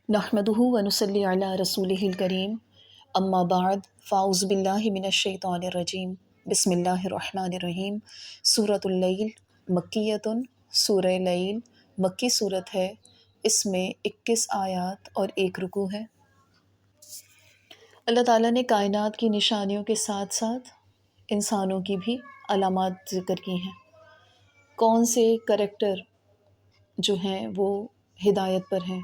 نحمدہ ونصلی علی رسولہ الکریم اما بعد فاعوذ باللہ من الشیطان الرجیم بسم اللہ الرحمن الرحیم سورۃ اللیل مکیۃ سورہ لیل مکی صورت ہے، اس میں 21 آیات اور 1 رکوع ہے۔ اللہ تعالیٰ نے کائنات کی نشانیوں کے ساتھ ساتھ انسانوں کی بھی علامات ذکر کی ہیں۔ کون سے کریکٹر جو ہیں وہ ہدایت پر ہیں،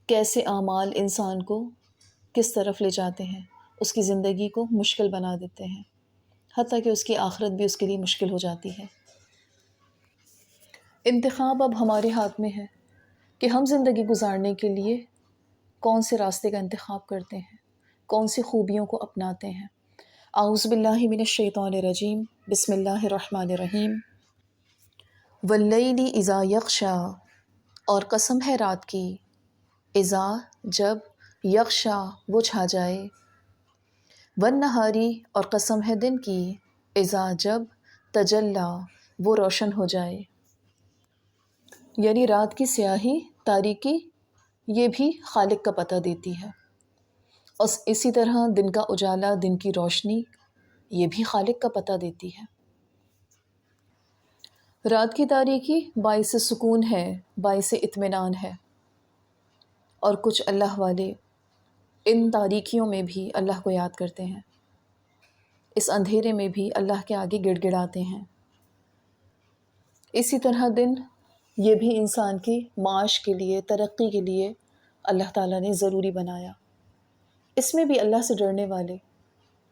کیسے اعمال انسان کو کس طرف لے جاتے ہیں، اس کی زندگی کو مشکل بنا دیتے ہیں، حتیٰ کہ اس کی آخرت بھی اس کے لیے مشکل ہو جاتی ہے۔ انتخاب اب ہمارے ہاتھ میں ہے کہ ہم زندگی گزارنے کے لیے کون سے راستے کا انتخاب کرتے ہیں، کون سی خوبیوں کو اپناتے ہیں۔ اعوذ باللہ من الشیطان الرجیم بسم اللہ الرحمن الرحیم۔ واللیل اذا یغشا، اور قسم ہے رات کی، اذا جب، یغشا وہ چھا جائے، والنہاری اور قسم ہے دن کی، اذا جب، تجلی وہ روشن ہو جائے۔ یعنی رات کی سیاہی، تاریکی، یہ بھی خالق کا پتہ دیتی ہے، اور اسی طرح دن کا اجالا، دن کی روشنی، یہ بھی خالق کا پتہ دیتی ہے۔ رات کی تاریکی باعث سکون ہے، باعث اطمینان ہے، اور کچھ اللہ والے ان تاریکیوں میں بھی اللہ کو یاد کرتے ہیں، اس اندھیرے میں بھی اللہ کے آگے گڑ گڑاتے ہیں۔ اسی طرح دن، یہ بھی انسان کی معاش کے لیے، ترقی کے لیے اللہ تعالیٰ نے ضروری بنایا۔ اس میں بھی اللہ سے ڈرنے والے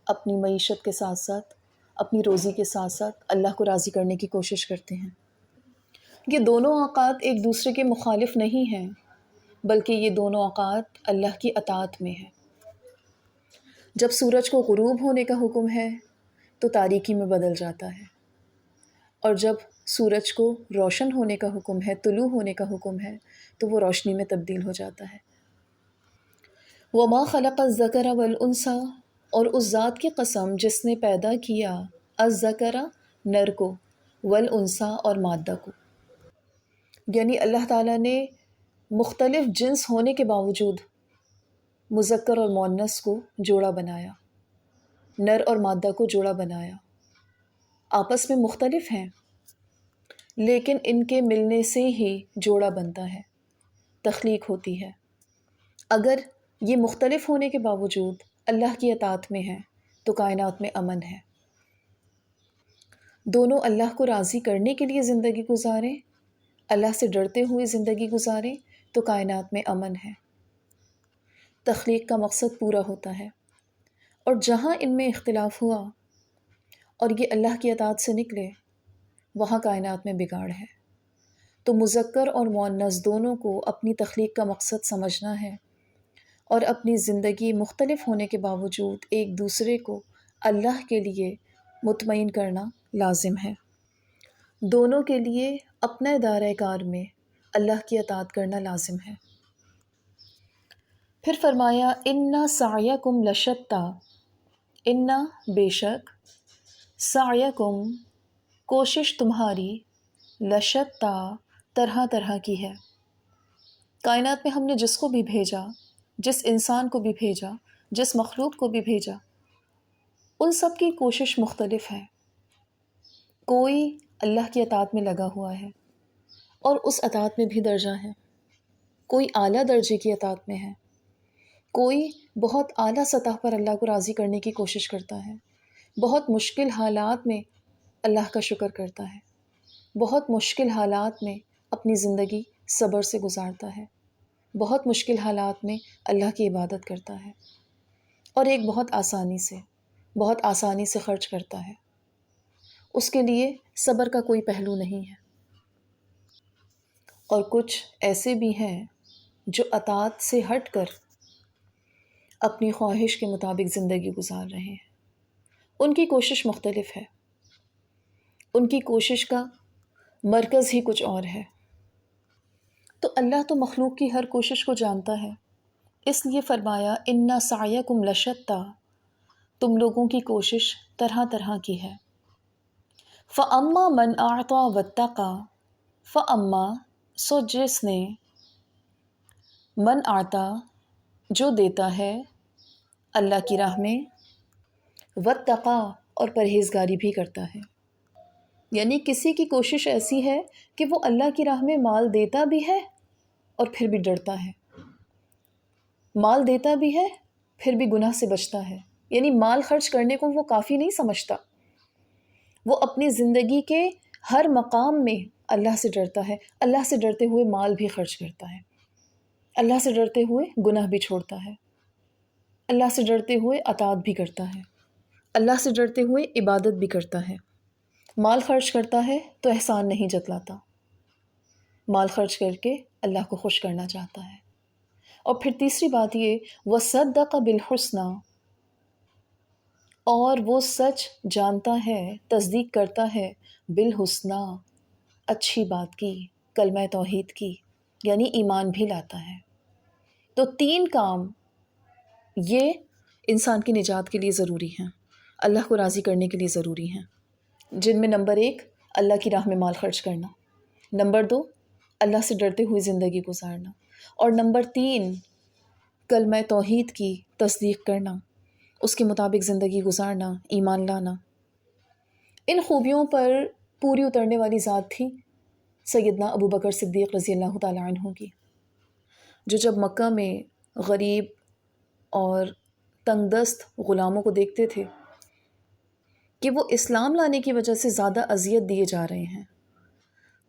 اپنی معیشت کے ساتھ ساتھ، اپنی روزی کے ساتھ ساتھ اللہ کو راضی کرنے کی کوشش کرتے ہیں۔ یہ دونوں اوقات ایک دوسرے کے مخالف نہیں ہیں، بلکہ یہ دونوں اوقات اللہ کی اطاعت میں ہیں۔ جب سورج کو غروب ہونے کا حکم ہے تو تاریکی میں بدل جاتا ہے، اور جب سورج کو روشن ہونے کا حکم ہے، طلوع ہونے کا حکم ہے، تو وہ روشنی میں تبدیل ہو جاتا ہے۔ وَمَا خَلَقَ الذَّكَرَ وَالْأُنثَىٰ، اور اس ذات کی قسم جس نے پیدا کیا الذکر نر کو، والانثیٰ اور مادہ کو۔ یعنی اللہ تعالیٰ نے مختلف جنس ہونے کے باوجود مذکر اور مؤنث کو جوڑا بنایا، نر اور مادہ کو جوڑا بنایا۔ آپس میں مختلف ہیں، لیکن ان کے ملنے سے ہی جوڑا بنتا ہے، تخلیق ہوتی ہے۔ اگر یہ مختلف ہونے کے باوجود اللہ کی اطاعت میں ہیں تو کائنات میں امن ہے۔ دونوں اللہ کو راضی کرنے کے لیے زندگی گزاریں، اللہ سے ڈرتے ہوئے زندگی گزاریں تو کائنات میں امن ہے، تخلیق کا مقصد پورا ہوتا ہے۔ اور جہاں ان میں اختلاف ہوا اور یہ اللہ کی اطاعت سے نکلے، وہاں کائنات میں بگاڑ ہے۔ تو مذکر اور مؤنث دونوں کو اپنی تخلیق کا مقصد سمجھنا ہے، اور اپنی زندگی مختلف ہونے کے باوجود ایک دوسرے کو اللہ کے لیے مطمئن کرنا لازم ہے۔ دونوں کے لیے اپنے دائرہ کار میں اللہ کی اطاعت کرنا لازم ہے۔ پھر فرمایا اِنَّ سَعْیَکُمْ لَشَتَّىٰ، اِنَّ بے شک، سَعْیَکُمْ کوشش تمہاری، لَشَتَّىٰ طرح طرح کی ہے۔ کائنات میں ہم نے جس کو بھی بھیجا، جس انسان کو بھی بھیجا، جس مخلوق کو بھی بھیجا، ان سب کی کوشش مختلف ہے۔ کوئی اللہ کی اطاعت میں لگا ہوا ہے اور اس اطاعت میں بھی درجہ ہے، کوئی اعلیٰ درجے کی اطاعت میں ہے، کوئی بہت اعلیٰ سطح پر اللہ کو راضی کرنے کی کوشش کرتا ہے، بہت مشکل حالات میں اللہ کا شکر کرتا ہے، بہت مشکل حالات میں اپنی زندگی صبر سے گزارتا ہے، بہت مشکل حالات میں اللہ کی عبادت کرتا ہے، اور ایک بہت آسانی سے خرچ کرتا ہے۔ اس کے لیے صبر کا کوئی پہلو نہیں ہے۔ اور کچھ ایسے بھی ہیں جو اطاعت سے ہٹ کر اپنی خواہش کے مطابق زندگی گزار رہے ہیں، ان کی کوشش مختلف ہے، ان کی کوشش کا مرکز ہی کچھ اور ہے۔ تو اللہ تو مخلوق کی ہر کوشش کو جانتا ہے، اس لیے فرمایا اِنَّ سَعْیَکُمْ لَشَتَّىٰ، تم لوگوں کی کوشش طرح طرح کی ہے۔ فَأَمَّا مَنْ أَعْطَىٰ وَاتَّقَىٰ، فَأَمَّا سو جس نے من آتا جو دیتا ہے اللہ کی راہ میں، واتقا اور پرہیزگاری بھی کرتا ہے. یعنی کسی کی کوشش ایسی ہے کہ وہ اللہ کی راہ میں مال دیتا بھی ہے اور پھر بھی ڈرتا ہے، مال دیتا بھی ہے پھر بھی گناہ سے بچتا ہے. یعنی مال خرچ کرنے کو وہ کافی نہیں سمجھتا، وہ اپنی زندگی کے ہر مقام میں اللہ سے ڈرتا ہے، اللہ سے ڈرتے ہوئے مال بھی خرچ کرتا ہے، اللہ سے ڈرتے ہوئے گناہ بھی چھوڑتا ہے، اللہ سے ڈرتے ہوئے اطاعت بھی کرتا ہے، اللہ سے ڈرتے ہوئے عبادت بھی کرتا ہے. مال خرچ کرتا ہے تو احسان نہیں جتلاتا، مال خرچ کر کے اللہ کو خوش کرنا چاہتا ہے. اور پھر تیسری بات یہ وَصَدَّقَ بِالْحُسْنَى، اور وہ سچ جانتا ہے، تصدیق کرتا ہے بالحسنہ، اچھی بات کی، کلمہ توحید کی، یعنی ایمان بھی لاتا ہے. تو 3 کام یہ انسان کی نجات کے لیے ضروری ہیں، اللہ کو راضی کرنے کے لیے ضروری ہیں، جن میں نمبر 1 اللہ کی راہ میں مال خرچ کرنا، نمبر 2 اللہ سے ڈرتے ہوئے زندگی گزارنا، اور نمبر 3 کلمہ توحید کی تصدیق کرنا، اس کے مطابق زندگی گزارنا، ایمان لانا. ان خوبیوں پر پوری اترنے والی ذات تھی سیدنا ابو بکر صدیق رضی اللہ تعالیٰ عنہ کی، جو جب مکہ میں غریب اور تنگ دست غلاموں کو دیکھتے تھے کہ وہ اسلام لانے کی وجہ سے زیادہ اذیت دیے جا رہے ہیں،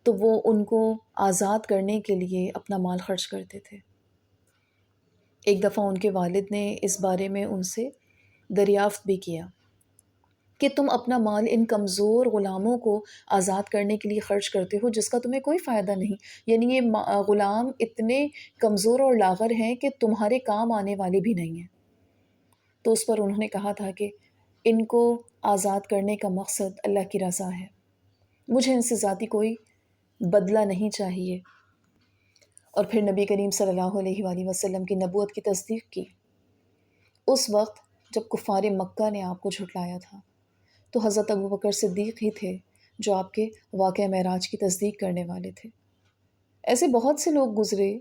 تو وہ ان کو آزاد کرنے کے لیے اپنا مال خرچ کرتے تھے. ایک دفعہ ان کے والد نے اس بارے میں ان سے دریافت بھی کیا کہ تم اپنا مال ان کمزور غلاموں کو آزاد کرنے کے لیے خرچ کرتے ہو جس کا تمہیں کوئی فائدہ نہیں، یعنی یہ غلام اتنے کمزور اور لاغر ہیں کہ تمہارے کام آنے والے بھی نہیں ہیں. تو اس پر انہوں نے کہا تھا کہ ان کو آزاد کرنے کا مقصد اللہ کی رضا ہے، مجھے ان سے ذاتی کوئی بدلہ نہیں چاہیے. اور پھر نبی کریم صلی اللہ علیہ وآلہ وسلم کی نبوت کی تصدیق کی. اس وقت جب کفار مکہ نے آپ کو جھٹلایا تھا تو حضرت ابو بکر صدیق ہی تھے جو آپ کے واقعہ معراج کی تصدیق کرنے والے تھے. ایسے بہت سے لوگ گزرے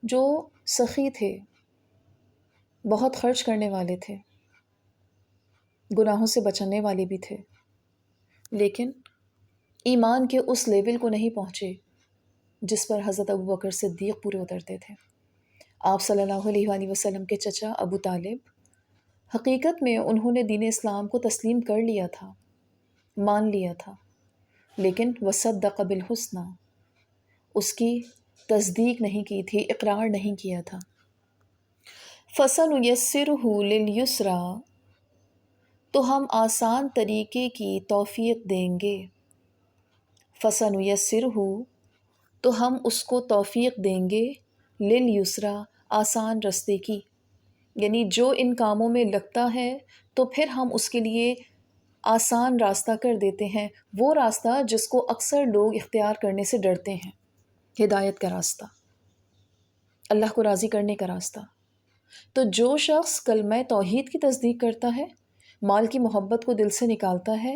جو سخی تھے، بہت خرچ کرنے والے تھے، گناہوں سے بچنے والے بھی تھے، لیکن ایمان کے اس لیول کو نہیں پہنچے جس پر حضرت ابو بکر صدیق پورے اترتے تھے. آپ صلی اللہ علیہ وآلہ وسلم کے چچا ابو طالب حقیقت میں انہوں نے دین اسلام کو تسلیم کر لیا تھا، مان لیا تھا، لیکن وصدق بالحسنى، اس کی تصدیق نہیں کی تھی، اقرار نہیں کیا تھا. فَسَنُيَسِّرُهُ لِلْيُسْرَى، تو ہم آسان طریقے کی توفیق دیں گے. فَسَنُيَسِّرُهُ، تو ہم اس کو توفیق دیں گے، لِلْيُسْرَى، آسان رستے کی. یعنی جو ان کاموں میں لگتا ہے تو پھر ہم اس کے لیے آسان راستہ کر دیتے ہیں، وہ راستہ جس کو اکثر لوگ اختیار کرنے سے ڈرتے ہیں، ہدایت کا راستہ، اللہ کو راضی کرنے کا راستہ. تو جو شخص کلمہ توحید کی تصدیق کرتا ہے، مال کی محبت کو دل سے نکالتا ہے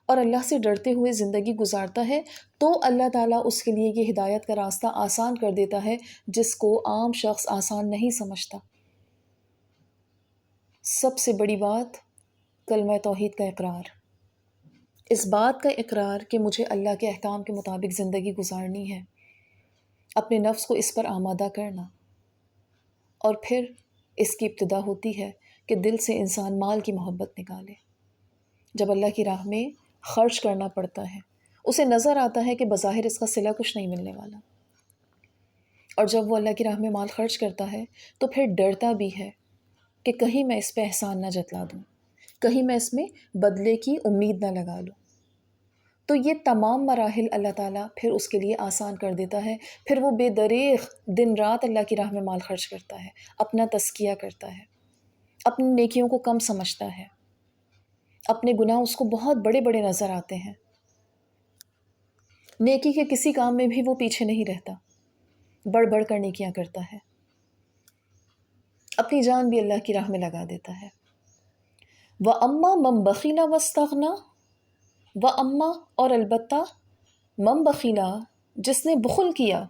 اور اللہ سے ڈرتے ہوئے زندگی گزارتا ہے، تو اللہ تعالیٰ اس کے لیے یہ ہدایت کا راستہ آسان کر دیتا ہے جس کو عام شخص آسان نہیں سمجھتا. سب سے بڑی بات کلمہ توحید کا اقرار، اس بات کا اقرار کہ مجھے اللہ کے احکام کے مطابق زندگی گزارنی ہے، اپنے نفس کو اس پر آمادہ کرنا. اور پھر اس کی ابتدا ہوتی ہے کہ دل سے انسان مال کی محبت نکالے. جب اللہ کی راہ میں خرچ کرنا پڑتا ہے، اسے نظر آتا ہے کہ بظاہر اس کا صلہ کچھ نہیں ملنے والا، اور جب وہ اللہ کی راہ میں مال خرچ کرتا ہے تو پھر ڈرتا بھی ہے کہ کہیں میں اس پہ احسان نہ جتلا دوں، کہیں میں اس میں بدلے کی امید نہ لگا لوں. تو یہ تمام مراحل اللہ تعالیٰ پھر اس کے لیے آسان کر دیتا ہے. پھر وہ بے دریغ دن رات اللہ کی راہ میں مال خرچ کرتا ہے، اپنا تزکیہ کرتا ہے، اپنی نیکیوں کو کم سمجھتا ہے، اپنے گناہ اس کو بہت بڑے بڑے نظر آتے ہیں، نیکی کے کسی کام میں بھی وہ پیچھے نہیں رہتا، بڑھ بڑھ کر نیکیاں کرتا ہے، اپنی جان بھی اللہ کی راہ میں لگا دیتا ہے. وَأَمَّا مَن بَخِلَ وَاسْتَغْنَى، وَأَمَّا، اور البتہ، من بخیلا، جس نے بخل کیا،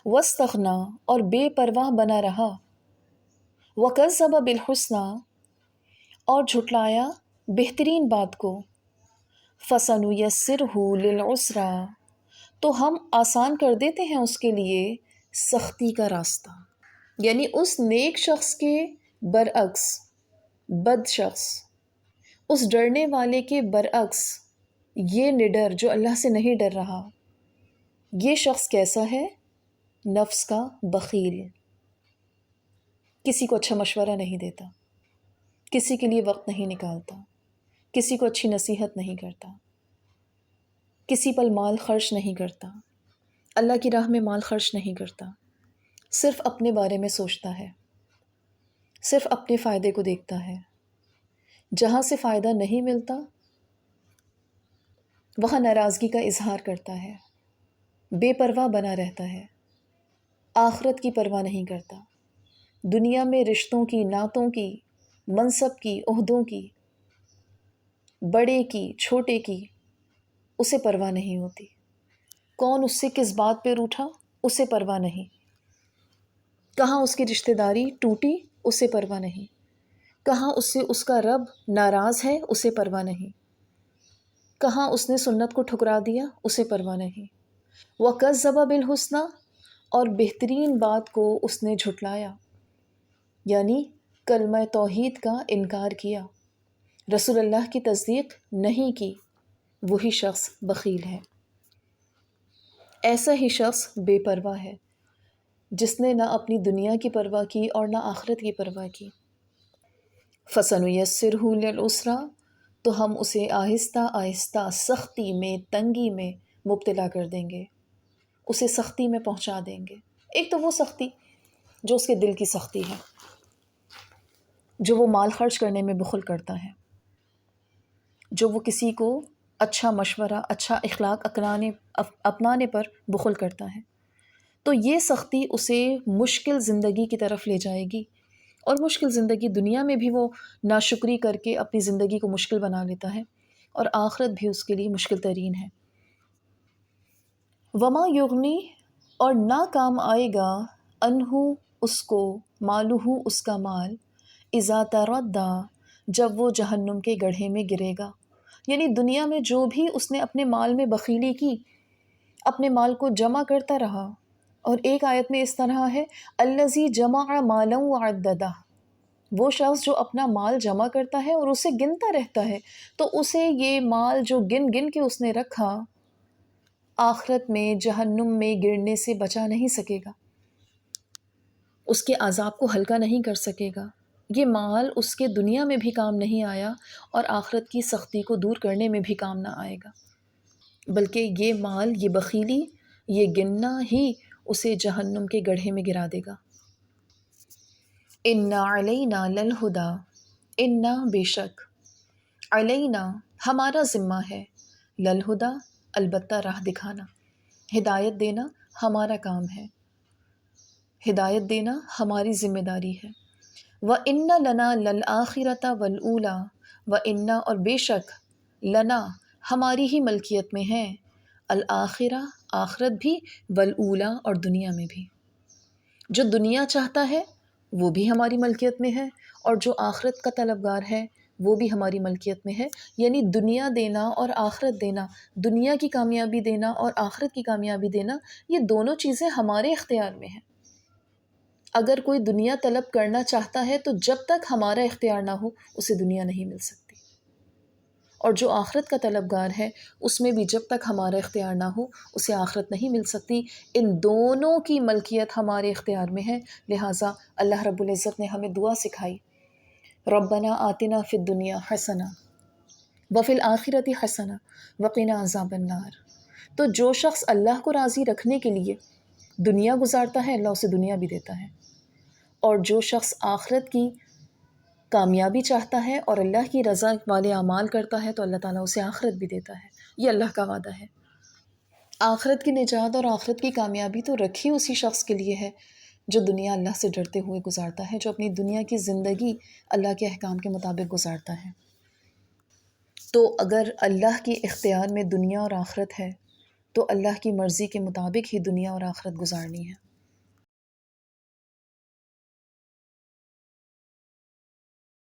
وَاسْتَغْنَا اور بے پرواہ بنا رہا، وَكَذَّبَ بِالْحُسْنَى اور جھٹلایا بہترین بات کو، فَسَنُيَسِّرْهُ لِلْعُسْرَى تو ہم آسان کر دیتے ہیں اس کے لیے سختی کا راستہ. یعنی اس نیک شخص کے برعکس بد شخص، اس ڈرنے والے کے برعکس یہ نڈر جو اللہ سے نہیں ڈر رہا، یہ شخص کیسا ہے؟ نفس کا بخیل، کسی کو اچھا مشورہ نہیں دیتا، کسی کے لیے وقت نہیں نکالتا، کسی کو اچھی نصیحت نہیں کرتا، کسی پر مال خرچ نہیں کرتا، اللہ کی راہ میں مال خرچ نہیں کرتا، صرف اپنے بارے میں سوچتا ہے، صرف اپنے فائدے کو دیکھتا ہے. جہاں سے فائدہ نہیں ملتا وہاں ناراضگی کا اظہار کرتا ہے، بے پرواہ بنا رہتا ہے، آخرت کی پرواہ نہیں کرتا، دنیا میں رشتوں کی، نعتوں کی، منصب کی، عہدوں کی، بڑے کی، چھوٹے کی اسے پرواہ نہیں ہوتی. کون اس سے کس بات پہ روٹھا اسے پرواہ نہیں، کہاں اس کی رشتہ داری ٹوٹی اسے پرواہ نہیں، کہاں اس سے اس کا رب ناراض ہے اسے پرواہ نہیں، کہاں اس نے سنت کو ٹھکرا دیا اسے پرواہ نہیں. وَكَذَّبَ بِالْحُسْنَى اور بہترین بات کو اس نے جھٹلایا، یعنی کلمہ توحید کا انکار کیا، رسول اللہ کی تصدیق نہیں کی، وہی شخص بخیل ہے. ایسا ہی شخص بے پرواہ ہے جس نے نہ اپنی دنیا کی پرواہ کی اور نہ آخرت کی پرواہ کی. فَسَنُيَسِّرْهُ لِلْعُسْرَى تو ہم اسے آہستہ آہستہ سختی میں، تنگی میں مبتلا کر دیں گے، اسے سختی میں پہنچا دیں گے. ایک تو وہ سختی جو اس کے دل کی سختی ہے، جو وہ مال خرچ کرنے میں بخل کرتا ہے، جو وہ کسی کو اچھا مشورہ، اچھا اخلاق اپنانے پر بخل کرتا ہے. تو یہ سختی اسے مشکل زندگی کی طرف لے جائے گی، اور مشکل زندگی دنیا میں بھی وہ ناشکری کر کے اپنی زندگی کو مشکل بنا لیتا ہے، اور آخرت بھی اس کے لیے مشکل ترین ہے. وما یغنی اور نہ کام آئے گا، انہو اس کو، مالہ اس کا مال، اذا تردی جب وہ جہنم کے گڑھے میں گرے گا. یعنی دنیا میں جو بھی اس نے اپنے مال میں بخیلی کی، اپنے مال کو جمع کرتا رہا. اور ایک آیت میں اس طرح ہے، الذی جمع مالا وعددہ، وہ شخص جو اپنا مال جمع کرتا ہے اور اسے گنتا رہتا ہے، تو اسے یہ مال جو گن گن کے اس نے رکھا آخرت میں جہنم میں گرنے سے بچا نہیں سکے گا، اس کے عذاب کو ہلکا نہیں کر سکے گا. یہ مال اس کے دنیا میں بھی کام نہیں آیا اور آخرت کی سختی کو دور کرنے میں بھی کام نہ آئے گا، بلکہ یہ مال، یہ بخیلی، یہ گننا ہی اسے جہنم کے گڑھے میں گرا دے گا. اِنَّ عَلَيْنَا لَلْہُدَىٰ اِنَّا بے شک، علینا ہمارا ذمہ ہے، للہدا البتہ راہ دکھانا، ہدایت دینا ہمارا کام ہے، ہدایت دینا ہماری ذمہ داری ہے. وَإِنَّ لَنَا لَلْآخِرَةَ وَالْأُولَىٰ وَإِنَّ اور بے شک، لنا ہماری ہی ملکیت میں ہے، الآخرہ آخرت بھی، والأولیٰ اور دنیا میں بھی. جو دنیا چاہتا ہے وہ بھی ہماری ملکیت میں ہے، اور جو آخرت کا طلبگار ہے وہ بھی ہماری ملکیت میں ہے. یعنی دنیا دینا اور آخرت دینا، دنیا کی کامیابی دینا اور آخرت کی کامیابی دینا، یہ دونوں چیزیں ہمارے اختیار میں ہیں. اگر کوئی دنیا طلب کرنا چاہتا ہے تو جب تک ہمارا اختیار نہ ہو اسے دنیا نہیں مل سکتی، اور جو آخرت کا طلبگار ہے اس میں بھی جب تک ہمارا اختیار نہ ہو اسے آخرت نہیں مل سکتی. ان دونوں کی ملکیت ہمارے اختیار میں ہے. لہٰذا اللہ رب العزت نے ہمیں دعا سکھائی، ربنا آتنا فی الدنیا حسنہ وفی الآخرۃ حسنہ وقنا عذاب النار. تو جو شخص اللہ کو راضی رکھنے کے لیے دنیا گزارتا ہے، اللہ اسے دنیا بھی دیتا ہے، اور جو شخص آخرت کی کامیابی چاہتا ہے اور اللہ کی رضا والے اعمال کرتا ہے تو اللہ تعالیٰ اسے آخرت بھی دیتا ہے. یہ اللہ کا وعدہ ہے. آخرت کی نجات اور آخرت کی کامیابی تو رکھی اسی شخص کے لیے ہے جو دنیا اللہ سے ڈرتے ہوئے گزارتا ہے، جو اپنی دنیا کی زندگی اللہ کے احکام کے مطابق گزارتا ہے. تو اگر اللہ کے اختیار میں دنیا اور آخرت ہے تو اللہ کی مرضی کے مطابق ہی دنیا اور آخرت گزارنی ہے.